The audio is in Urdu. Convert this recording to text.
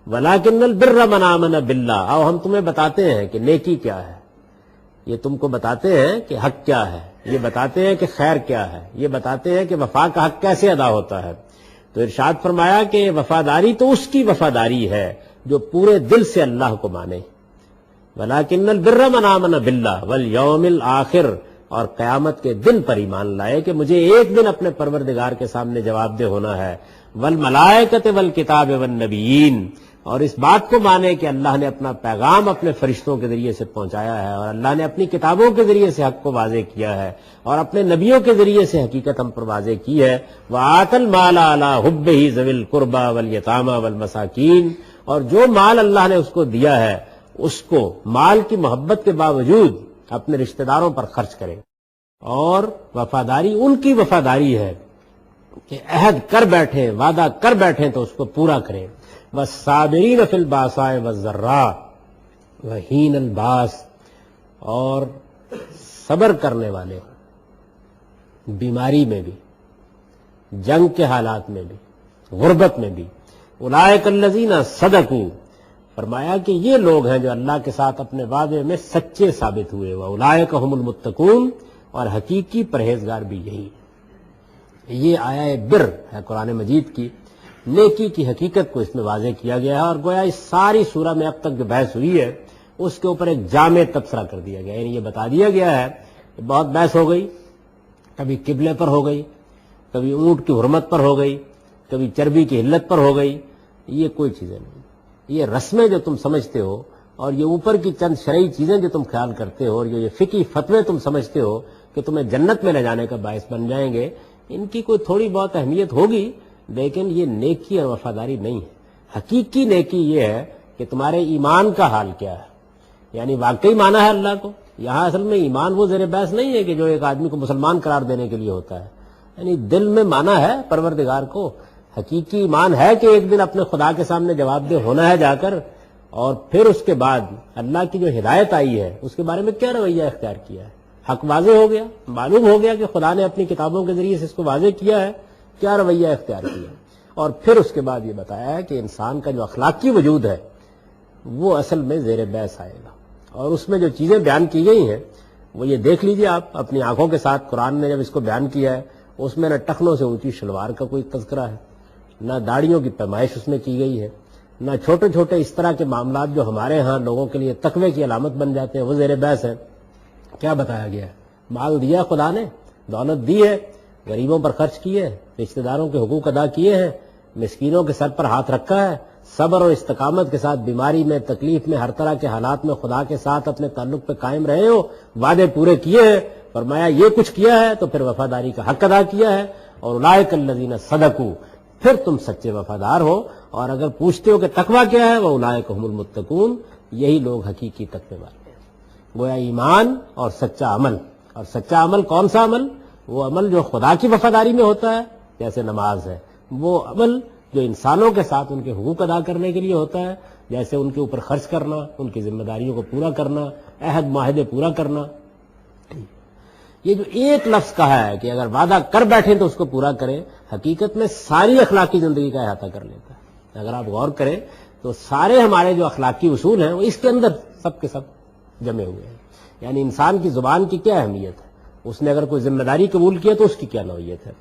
وَلَٰكِنَّ الْبِرَّ مَنْ آمَنَ بِاللَّهِ، اور ہم تمہیں بتاتے ہیں کہ نیکی کیا ہے، یہ تم کو بتاتے ہیں کہ حق کیا ہے، یہ بتاتے ہیں کہ خیر کیا ہے، یہ بتاتے ہیں کہ وفا کا حق کیسے ادا ہوتا ہے۔ تو ارشاد فرمایا کہ وفاداری تو اس کی وفاداری ہے جو پورے دل سے اللہ کو مانے۔ وَلَٰكِنَّ الْبِرَّ مَنْ آمَنَ بِاللَّهِ وَالْيَوْمِ الْآخِرِ، اور قیامت کے دن پر ایمان لائے کہ مجھے ایک دن اپنے پروردگار کے سامنے جواب دہ ہونا ہے، وَالْمَلَائِكَةِ وَالْكِتَابِ وَالنَّبِيِّينَ، اور اس بات کو مانے کہ اللہ نے اپنا پیغام اپنے فرشتوں کے ذریعے سے پہنچایا ہے، اور اللہ نے اپنی کتابوں کے ذریعے سے حق کو واضح کیا ہے، اور اپنے نبیوں کے ذریعے سے حقیقت ہم پر واضح کی ہے۔ وَآتَى الْمَالَ عَلَىٰ حُبِّهِ ذَوِي الْقُرْبَىٰ وَالْيَتَامَىٰ وَالْمَسَاكِينِ، اور جو مال اللہ نے اس کو دیا ہے اس کو مال کی محبت کے باوجود اپنے رشتہ داروں پر خرچ کرے۔ اور وفاداری ان کی وفاداری ہے کہ عہد کر بیٹھیں، وعدہ کر بیٹھیں تو اس کو پورا کریں۔ وَالصَّابِرِينَ فِي الْبَأْسَاءِ وَالضَّرَّاءِ وَحِينَ الْبَأْسِ، اور صبر کرنے والے بیماری میں بھی، جنگ کے حالات میں بھی، غربت میں بھی۔ اولئک الذین صدقوا، فرمایا کہ یہ لوگ ہیں جو اللہ کے ساتھ اپنے وعدے میں سچے ثابت ہوئے۔ وَأُولَئِکَ هُمُ الْمُتَّقُونَ، اور حقیقی پرہیزگار بھی یہی۔ یہ آیہ بر ہے قرآن مجید کی، نیکی کی حقیقت کو اس میں واضح کیا گیا ہے، اور گویا اس ساری سورہ میں اب تک جو بحث ہوئی ہے اس کے اوپر ایک جامع تبصرہ کر دیا گیا، یعنی یہ بتا دیا گیا ہے کہ بہت بحث ہو گئی، کبھی قبلے پر ہو گئی، کبھی اونٹ کی حرمت پر ہو گئی، کبھی چربی کی حلت پر ہو گئی، یہ کوئی چیزیں نہیں، یہ رسمیں جو تم سمجھتے ہو اور یہ اوپر کی چند شرعی چیزیں جو تم خیال کرتے ہو اور یہ فقہی فتوے تم سمجھتے ہو کہ تمہیں جنت میں لے جانے کا باعث بن جائیں گے، ان کی کوئی تھوڑی بہت اہمیت ہوگی، لیکن یہ نیکی اور وفاداری نہیں ہے۔ حقیقی نیکی یہ ہے کہ تمہارے ایمان کا حال کیا ہے، یعنی واقعی مانا ہے اللہ کو۔ یہاں اصل میں ایمان وہ زیر بحث نہیں ہے کہ جو ایک آدمی کو مسلمان قرار دینے کے لیے ہوتا ہے، یعنی دل میں مانا ہے پروردگار کو۔ حقیقی ایمان ہے کہ ایک دن اپنے خدا کے سامنے جواب دہ ہونا ہے جا کر، اور پھر اس کے بعد اللہ کی جو ہدایت آئی ہے اس کے بارے میں کیا رویہ اختیار کیا ہے۔ حق واضح ہو گیا، معلوم ہو گیا کہ خدا نے اپنی کتابوں کے ذریعے سے اس کو واضح کیا ہے، کیا رویہ اختیار کیا، اور پھر اس کے بعد یہ بتایا ہے کہ انسان کا جو اخلاقی وجود ہے وہ اصل میں زیر بحث آئے گا، اور اس میں جو چیزیں بیان کی گئی ہیں وہ یہ دیکھ لیجئے آپ اپنی آنکھوں کے ساتھ۔ قرآن نے جب اس کو بیان کیا ہے اس میں نہ ٹخنوں سے اونچی شلوار کا کوئی تذکرہ ہے، نہ داڑھیوں کی پیمائش اس میں کی گئی ہے، نہ چھوٹے چھوٹے اس طرح کے معاملات جو ہمارے ہاں لوگوں کے لیے تقوی کی علامت بن جاتے ہیں وہ زیر بحث ہیں۔ کیا بتایا گیا ہے؟ مال دیا خدا نے، دولت دی ہے، غریبوں پر خرچ کیے، رشتہ داروں کے حقوق ادا کیے ہیں، مسکینوں کے سر پر ہاتھ رکھا ہے، صبر اور استقامت کے ساتھ بیماری میں، تکلیف میں، ہر طرح کے حالات میں خدا کے ساتھ اپنے تعلق پہ قائم رہے ہو، وعدے پورے کیے ہیں، فرمایا یہ کچھ کیا ہے تو پھر وفاداری کا حق ادا کیا ہے۔ اور اولئک الذین صدقوا، پھر تم سچے وفادار ہو۔ اور اگر پوچھتے ہو کہ تقویٰ کیا ہے، وہ اولئک هم المتقون، یہی لوگ حقیقی تقوی والے ہیں۔ گویا ایمان اور سچا عمل، اور سچا عمل کون سا عمل؟ وہ عمل جو خدا کی وفاداری میں ہوتا ہے، جیسے نماز ہے، وہ عمل جو انسانوں کے ساتھ ان کے حقوق ادا کرنے کے لیے ہوتا ہے، جیسے ان کے اوپر خرچ کرنا، ان کی ذمہ داریوں کو پورا کرنا، عہد معاہدے پورا کرنا۔ یہ جو ایک لفظ کہا ہے کہ اگر وعدہ کر بیٹھیں تو اس کو پورا کریں، حقیقت میں ساری اخلاقی زندگی کا احاطہ کر لیتا ہے۔ اگر آپ غور کریں تو سارے ہمارے جو اخلاقی اصول ہیں وہ اس کے اندر سب کے سب جمے ہوئے ہیں۔ یعنی انسان کی زبان کی کیا اہمیت ہے، اس نے اگر کوئی ذمہ داری قبول کیا تو اس کی کیا نوعیت ہے۔